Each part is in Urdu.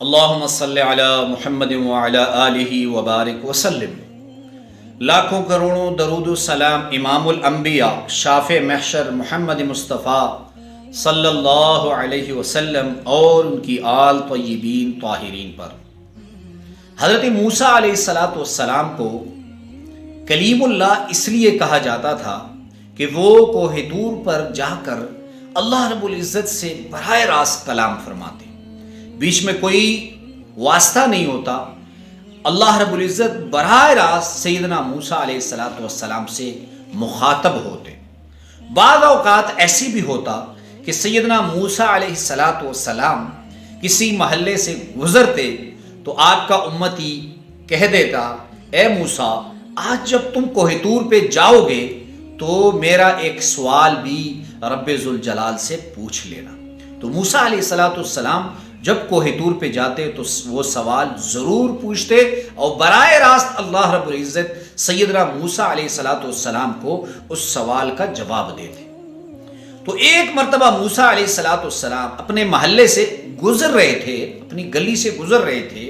اللہم صلی علی محمد وعلی آلہ وبارک وسلم۔ لاکھوں کروڑوں درود و سلام امام الانبیاء شافع محشر محمد مصطفیٰ صلی اللہ علیہ وسلم اور ان کی آل طیبین طاہرین پر۔ حضرت موسیٰ علیہ السلام کو کلیم اللہ اس لیے کہا جاتا تھا کہ وہ کوہ طور پر جا کر اللہ رب العزت سے براہ راست کلام فرماتے، بیچ میں کوئی واسطہ نہیں ہوتا۔ اللہ رب العزت براہ راست سیدنا موسیٰ علیہ السلام سے مخاطب ہوتے۔ بعض اوقات ایسی بھی ہوتا کہ سیدنا موسیٰ علیہ السلام کسی محلے سے گزرتے تو آپ کا امتی کہہ دیتا، اے موسیٰ آج جب تم کوہ طور پہ جاؤ گے تو میرا ایک سوال بھی رب ذوالجلال سے پوچھ لینا۔ تو موسیٰ علیہ السلام جب کوہ طور پہ جاتے تو وہ سوال ضرور پوچھتے اور براہ راست اللہ رب العزت سیدنا موسیٰ علیہ السلام کو اس سوال کا جواب دیتے۔ تو ایک مرتبہ موسیٰ علیہ السلام اپنے محلے سے گزر رہے تھے، اپنی گلی سے گزر رہے تھے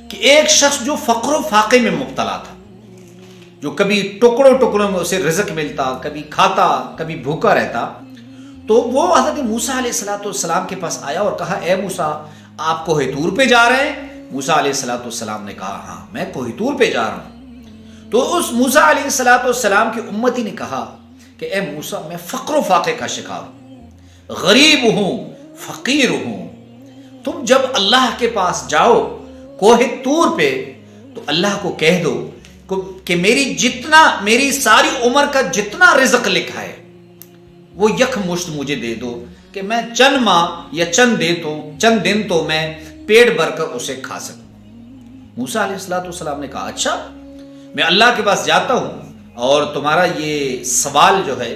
کہ ایک شخص جو فقر و فاقے میں مبتلا تھا، جو کبھی ٹکڑوں ٹکڑوں میں اسے رزق ملتا، کبھی کھاتا کبھی بھوکا رہتا، تو وہ حضرت موسیٰ علیہ السلام کے پاس آیا اور کہا، اے موسیٰ آپ کوہ طور پہ جا رہے ہیں؟ موسیٰ علیہ السلام نے کہا، ہاں میں کوہ طور پہ جا رہا ہوں۔ تو اس موسیٰ علیہ السلام کی امتی نے کہا کہ اے موسیٰ میں فقر و فاقے کا شکار ہوں، غریب ہوں، فقیر ہوں، تم جب اللہ کے پاس جاؤ کوہ طور پہ تو اللہ کو کہہ دو کہ میری ساری عمر کا جتنا رزق لکھا ہے وہ یک مشت مجھے دے دو کہ میں چند ماہ یا چند دن تو میں پیٹ بھر کر اسے کھا سکوں۔ موسیٰ علیہ السلام نے کہا، اچھا میں اللہ کے پاس جاتا ہوں اور تمہارا یہ سوال جو ہے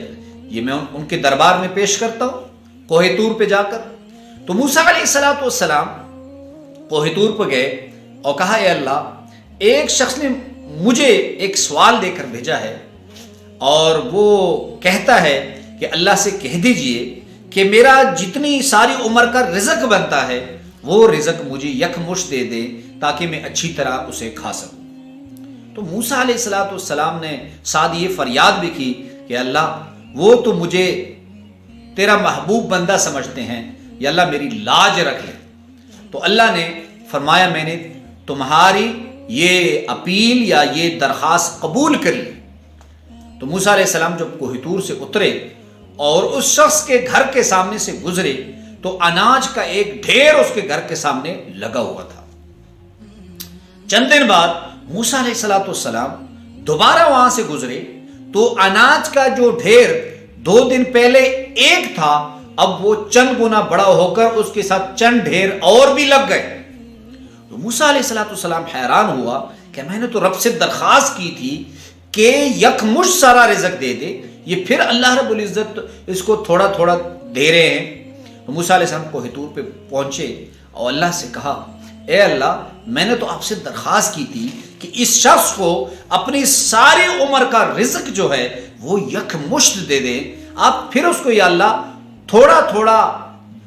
یہ میں ان کے دربار میں پیش کرتا ہوں کوہ طور پہ جا کر۔ تو موسیٰ علیہ السلام کوہ طور پہ گئے اور کہا، اے اللہ ایک شخص نے مجھے ایک سوال دے کر بھیجا ہے اور وہ کہتا ہے کہ اللہ سے کہہ دیجئے کہ میرا جتنی ساری عمر کا رزق بنتا ہے وہ رزق مجھے یک مشت دے دے تاکہ میں اچھی طرح اسے کھا سکوں۔ تو موسیٰ علیہ السلام نے ساتھ یہ فریاد بھی کی کہ اللہ وہ تو مجھے تیرا محبوب بندہ سمجھتے ہیں، یا اللہ میری لاج رکھ لے۔ تو اللہ نے فرمایا، میں نے تمہاری یہ اپیل یا یہ درخواست قبول کر لی۔ تو موسیٰ علیہ السلام جب کوہ طور سے اترے اور اس شخص کے گھر کے سامنے سے گزرے تو اناج کا ایک ڈھیر اس کے گھر کے سامنے لگا ہوا تھا۔ چند دن بعد موسیٰ علیہ السلام دوبارہ وہاں سے گزرے تو اناج کا جو ڈھیر 2 دن پہلے ایک تھا اب وہ چند گنا بڑا ہو کر اس کے ساتھ چند ڈھیر اور بھی لگ گئے۔ تو موسیٰ علیہ السلام حیران ہوا کہ میں نے تو رب سے درخواست کی تھی کہ یک مشت سارا رزق دے دے، یہ پھر اللہ رب العزت اس کو تھوڑا تھوڑا دے رہے ہیں۔ تو موسیٰ علیہ السلام کوہ طور پہ پہنچے اور اللہ سے کہا، اے اللہ میں نے تو آپ سے درخواست کی تھی کہ اس شخص کو اپنی ساری عمر کا رزق جو ہے وہ یک مشت دے دیں، آپ پھر اس کو یا اللہ تھوڑا تھوڑا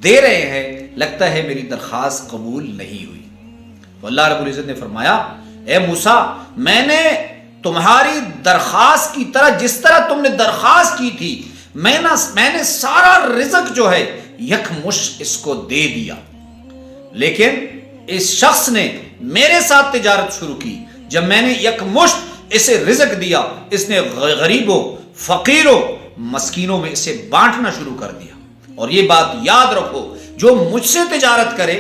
دے رہے ہیں، لگتا ہے میری درخواست قبول نہیں ہوئی۔ تو اللہ رب العزت نے فرمایا، اے موسیٰ میں نے تمہاری درخواست کی طرح جس طرح تم نے درخواست کی تھی میں نے سارا رزق جو ہے یک مشت اس کو دے دیا، لیکن اس شخص نے میرے ساتھ تجارت شروع کی، جب میں نے یک مشت اسے رزق دیا اس نے غریبوں فقیروں مسکینوں میں اسے بانٹنا شروع کر دیا۔ اور یہ بات یاد رکھو، جو مجھ سے تجارت کرے،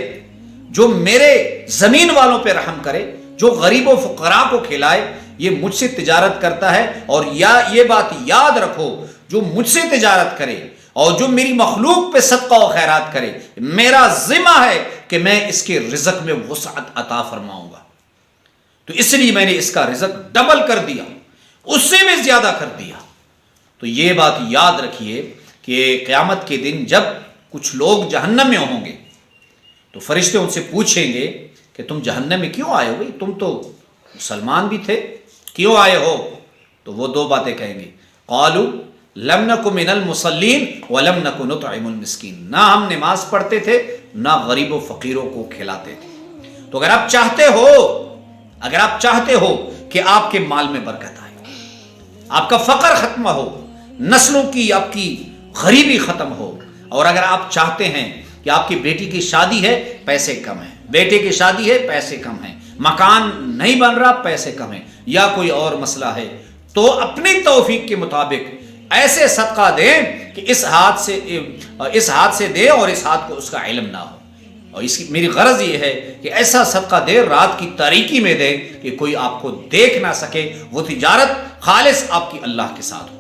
جو میرے زمین والوں پہ رحم کرے، جو غریب و فقراء کو کھلائے، یہ مجھ سے تجارت کرتا ہے۔ اور یہ بات یاد رکھو، جو مجھ سے تجارت کرے اور جو میری مخلوق پہ صدقہ و خیرات کرے، میرا ذمہ ہے کہ میں اس کے رزق میں وسعت عطا فرماؤں گا۔ تو اس لیے میں نے اس کا رزق ڈبل کر دیا، اس سے بھی زیادہ کر دیا۔ تو یہ بات یاد رکھیے کہ قیامت کے دن جب کچھ لوگ جہنم میں ہوں گے تو فرشتے ان سے پوچھیں گے کہ تم جہنم میں کیوں آئے ہو؟ بھائی تم تو مسلمان بھی تھے، کیوں آئے ہو؟ تو وہ 2 باتیں کہیں گے، قالوا لم نکن من المصلین ولم نکن نطعم المسکین، نہ ہم نماز پڑھتے تھے نہ غریب و فقیروں کو کھلاتے تھے۔ تو اگر آپ چاہتے ہو کہ آپ کے مال میں برکت آئے، آپ کا فقر ختم ہو، نسلوں کی آپ کی غریبی ختم ہو، اور اگر آپ چاہتے ہیں کہ آپ کی بیٹی کی شادی ہے، پیسے کم ہیں، بیٹے کی شادی ہے، پیسے کم ہیں، مکان نہیں بن رہا، پیسے کم ہیں، یا کوئی اور مسئلہ ہے، تو اپنی توفیق کے مطابق ایسے صدقہ دیں کہ اس ہاتھ سے دے اور اس ہاتھ کو اس کا علم نہ ہو. اور اس کی میری غرض یہ ہے کہ ایسا صدقہ دے، رات کی تاریکی میں دے کہ کوئی آپ کو دیکھ نہ سکے، وہ تجارت خالص آپ کی اللہ کے ساتھ ہو.